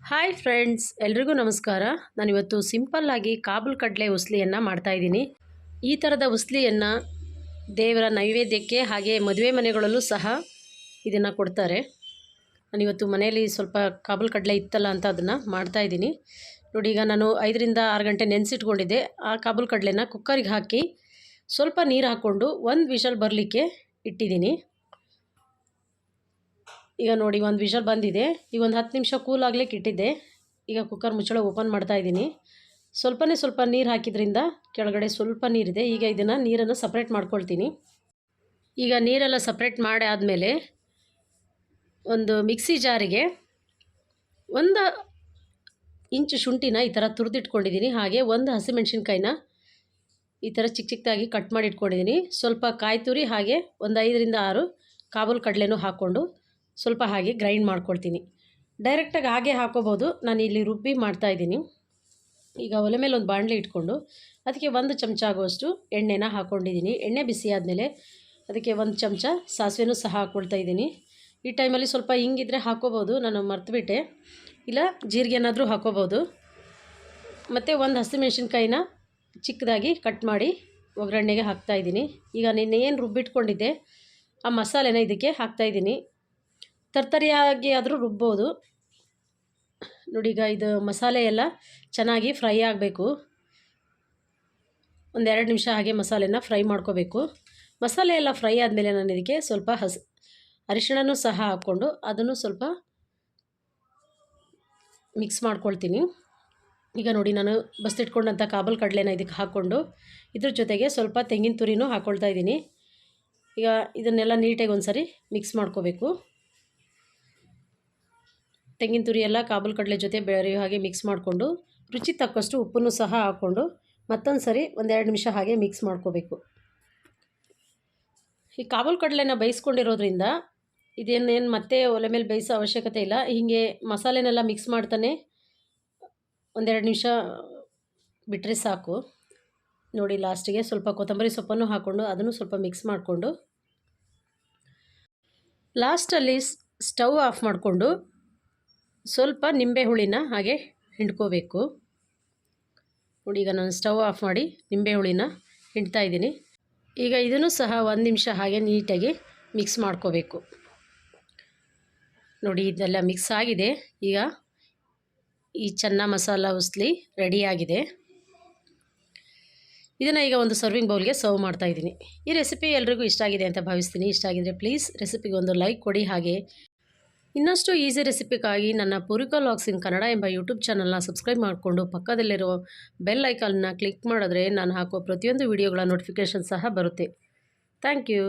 Hi friends, ಎಲ್ರಿಗೂ ನಮಸ್ಕಾರ. ನಾನಿವತ್ತು ಸಿಂಪಲ್ಲಾಗಿ ಕಾಬೂಲ್ ಕಡಲೆ ಉಸ್ಲಿಯನ್ನು ಮಾಡ್ತಾಯಿದ್ದೀನಿ. ಈ ಥರದ ಉಸ್ಲಿಯನ್ನು ದೇವರ ನೈವೇದ್ಯಕ್ಕೆ ಹಾಗೆ ಮದುವೆ ಮನೆಗಳಲ್ಲೂ ಸಹ ಇದನ್ನು ಕೊಡ್ತಾರೆ. ನಾನಿವತ್ತು ಮನೆಯಲ್ಲಿ ಸ್ವಲ್ಪ ಕಾಬೂಲ್ ಕಡಲೆ ಇತ್ತಲ್ಲ ಅಂತ ಅದನ್ನು ಮಾಡ್ತಾಯಿದ್ದೀನಿ. ನೋಡಿ, ಈಗ ನಾನು 5 ರಿಂದ 6 ಗಂಟೆ ನೆನೆಸಿಟ್ಕೊಂಡಿದ್ದೆ. ಆ ಕಾಬೂಲ್ ಕಡಲೆನ ಕುಕ್ಕರಿಗೆ ಹಾಕಿ ಸ್ವಲ್ಪ ನೀರು ಹಾಕ್ಕೊಂಡು 1 ವಿಷಲ್ ಬರಲಿಕ್ಕೆ ಇಟ್ಟಿದ್ದೀನಿ. ಈಗ ನೋಡಿ, 1 ವಿಷಲ್ ಬಂದಿದೆ. ಈಗ ಒಂದು 10 ನಿಮಿಷ ಕೂಲ್ ಆಗ್ಲಿಕ್ಕೆ ಇಟ್ಟಿದ್ದೆ. ಈಗ ಕುಕ್ಕರ್ ಮುಚ್ಚಳ ಓಪನ್ ಮಾಡ್ತಾ ಇದ್ದೀನಿ. ಸ್ವಲ್ಪ ನೀರು ಹಾಕಿದ್ರಿಂದ ಕೆಳಗಡೆ ಸ್ವಲ್ಪ ನೀರಿದೆ. ಈಗ ಇದನ್ನು ನೀರನ್ನು ಸಪ್ರೇಟ್ ಮಾಡ್ಕೊಳ್ತೀನಿ. ಈಗ ನೀರೆಲ್ಲ ಸಪ್ರೇಟ್ ಮಾಡಿ ಆದಮೇಲೆ ಒಂದು ಮಿಕ್ಸಿ ಜಾರಿಗೆ 1 ಇಂಚು ಶುಂಠಿನ ಈ ಥರ ತುರಿದಿಟ್ಕೊಂಡಿದ್ದೀನಿ. ಹಾಗೆ 1 ಹಸಿಮೆಣ್ಸಿನ್ಕಾಯಿನ ಈ ಥರ ಚಿಕ್ಕದಾಗಿ ಕಟ್ ಮಾಡಿ ಇಟ್ಕೊಂಡಿದ್ದೀನಿ. ಸ್ವಲ್ಪ ಕಾಯಿ ತುರಿ ಹಾಗೆ ಒಂದು 5 ರಿಂದ 6 ಕಾಬೂಲ್ ಕಡಲೆನೂ ಹಾಕ್ಕೊಂಡು ಸ್ವಲ್ಪ ಹಾಗೆ ಗ್ರೈಂಡ್ ಮಾಡ್ಕೊಳ್ತೀನಿ. ಡೈರೆಕ್ಟಾಗಿ ಹಾಗೆ ಹಾಕೋಬೋದು, ನಾನು ಇಲ್ಲಿ ರುಬ್ಬಿ ಮಾಡ್ತಾಯಿದ್ದೀನಿ. ಈಗ ಒಲೆ ಮೇಲೆ ಒಂದು ಬಾಣಲೆ ಇಟ್ಕೊಂಡು ಅದಕ್ಕೆ 1 ಚಮಚ ಆಗುವಷ್ಟು ಎಣ್ಣೆನ ಹಾಕ್ಕೊಂಡಿದ್ದೀನಿ. ಎಣ್ಣೆ ಬಿಸಿ ಆದಮೇಲೆ ಅದಕ್ಕೆ 1 ಚಮಚ ಸಾಸಿವೆನೂ ಸಹ ಹಾಕ್ಕೊಳ್ತಾ ಇದ್ದೀನಿ. ಈ ಟೈಮಲ್ಲಿ ಸ್ವಲ್ಪ ಹಿಂಗಿದ್ರೆ ಹಾಕೋಬೋದು, ನಾನು ಮರ್ತುಬಿಟ್ಟೆ. ಇಲ್ಲ ಜೀರಿಗೆನಾದರೂ ಹಾಕೋಬೋದು. ಮತ್ತು 1 ಹಸಿಮೆಣ್ಸಿನ್ಕಾಯಿನ ಚಿಕ್ಕದಾಗಿ ಕಟ್ ಮಾಡಿ ಒಗ್ಗರಣೆಗೆ ಹಾಕ್ತಾಯಿದ್ದೀನಿ. ಈಗ ನಿನ್ನೆ ಏನು ರುಬ್ಬಿಟ್ಕೊಂಡಿದ್ದೆ ಆ ಮಸಾಲೆನ ಇದಕ್ಕೆ ಹಾಕ್ತಾಯಿದ್ದೀನಿ. ತರ್ತರಿಯಾಗಿ ಆದರೂ ರುಬ್ಬೋದು. ನೋಡಿ, ಈಗ ಇದು ಮಸಾಲೆ ಎಲ್ಲ ಚೆನ್ನಾಗಿ ಫ್ರೈ ಆಗಬೇಕು. 1-2 ನಿಮಿಷ ಹಾಗೆ ಮಸಾಲೆನ ಫ್ರೈ ಮಾಡ್ಕೋಬೇಕು. ಮಸಾಲೆ ಎಲ್ಲ ಫ್ರೈ ಆದಮೇಲೆ ನಾನು ಇದಕ್ಕೆ ಸ್ವಲ್ಪ ಅರಿಶಿಣನೂ ಸಹ ಹಾಕ್ಕೊಂಡು ಅದನ್ನು ಸ್ವಲ್ಪ ಮಿಕ್ಸ್ ಮಾಡ್ಕೊಳ್ತೀನಿ. ಈಗ ನೋಡಿ, ನಾನು ಬಸ್ತಿಟ್ಕೊಂಡಂಥ ಕಾಬೂಲ್ ಕಡಲೆನ ಇದಕ್ಕೆ ಹಾಕ್ಕೊಂಡು ಇದ್ರ ಜೊತೆಗೆ ಸ್ವಲ್ಪ ತೆಂಗಿನ ತುರಿನೂ ಹಾಕ್ಕೊಳ್ತಾ ಇದ್ದೀನಿ. ಈಗ ಇದನ್ನೆಲ್ಲ ನೀಟಾಗಿ ಒಂದು ಸರಿ ಮಿಕ್ಸ್ ಮಾಡ್ಕೋಬೇಕು. ತೆಂಗಿನ ತುರಿ ಎಲ್ಲ ಕಾಬೂಲ್ ಕಡಲೆ ಜೊತೆ ಬೆರೆಯೋ ಹಾಗೆ ಮಿಕ್ಸ್ ಮಾಡಿಕೊಂಡು ರುಚಿ ತಕ್ಕಷ್ಟು ಉಪ್ಪನ್ನು ಸಹ ಹಾಕ್ಕೊಂಡು ಮತ್ತೊಂದು ಸರಿ 1-2 ನಿಮಿಷ ಹಾಗೆ ಮಿಕ್ಸ್ ಮಾಡ್ಕೋಬೇಕು. ಈ ಕಾಬೂಲ್ ಕಡಲೆನ ಬೇಯಿಸ್ಕೊಂಡಿರೋದ್ರಿಂದ ಇದೇನೇನು ಮತ್ತೆ ಒಲೆ ಮೇಲೆ ಬೇಯಿಸೋ ಅವಶ್ಯಕತೆ ಇಲ್ಲ. ಹೀಗೆ ಮಸಾಲೆನೆಲ್ಲ ಮಿಕ್ಸ್ ಮಾಡ್ತಾನೆ 1-2 ನಿಮಿಷ ಬಿಟ್ಟರೆ ಸಾಕು. ನೋಡಿ, ಲಾಸ್ಟಿಗೆ ಸ್ವಲ್ಪ ಕೊತ್ತಂಬರಿ ಸೊಪ್ಪನ್ನು ಹಾಕ್ಕೊಂಡು ಅದನ್ನು ಸ್ವಲ್ಪ ಮಿಕ್ಸ್ ಮಾಡಿಕೊಂಡು ಲಾಸ್ಟಲ್ಲಿ ಸ್ಟವ್ ಆಫ್ ಮಾಡಿಕೊಂಡು ಸ್ವಲ್ಪ ನಿಂಬೆ ಹುಳಿನ ಹಾಗೆ ಹಿಂಡ್ಕೋಬೇಕು. ನೋಡಿ, ಈಗ ನಾನು ಸ್ಟವ್ ಆಫ್ ಮಾಡಿ ನಿಂಬೆ ಹುಳಿನ ಹಿಂಡ್ತಾ ಇದ್ದೀನಿ. ಈಗ ಇದನ್ನು ಸಹ 1 ನಿಮಿಷ ಹಾಗೆ ನೀಟಾಗಿ ಮಿಕ್ಸ್ ಮಾಡ್ಕೋಬೇಕು. ನೋಡಿ, ಇದೆಲ್ಲ ಮಿಕ್ಸ್ ಆಗಿದೆ. ಈಗ ಈ ಚೆನ್ನ ಮಸಾಲ ಉಸ್ಲಿ ರೆಡಿಯಾಗಿದೆ. ಇದನ್ನು ಈಗ ಒಂದು ಸರ್ವಿಂಗ್ ಬೌಲ್ಗೆ ಸರ್ವ್ ಮಾಡ್ತಾಯಿದ್ದೀನಿ. ಈ ರೆಸಿಪಿ ಎಲ್ರಿಗೂ ಇಷ್ಟ ಆಗಿದೆ ಅಂತ ಭಾವಿಸ್ತೀನಿ. ಇಷ್ಟ ಆಗಿದರೆ ಪ್ಲೀಸ್ ರೆಸಿಪಿಗೆ ಒಂದು ಲೈಕ್ ಕೊಡಿ. ಹಾಗೆ ಇನ್ನಷ್ಟು ಈಸಿ ರೆಸಿಪಿಗಾಗಿ ನನ್ನ ಪೂರ್ವಿಕಾ ವ್ಲಾಗ್ಸ್ ಇನ್ ಕನ್ನಡ ಎಂಬ ಯೂಟ್ಯೂಬ್ ಚಾನಲ್ನ ಸಬ್ಸ್ಕ್ರೈಬ್ ಮಾಡಿಕೊಂಡು ಪಕ್ಕದಲ್ಲಿರೋ ಬೆಲ್ ಐಕಾನ್ನ ಕ್ಲಿಕ್ ಮಾಡಿದ್ರೆ ನಾನು ಹಾಕೋ ಪ್ರತಿಯೊಂದು ವಿಡಿಯೋಗಳ ನೋಟಿಫಿಕೇಷನ್ ಸಹ ಬರುತ್ತೆ. Thank you.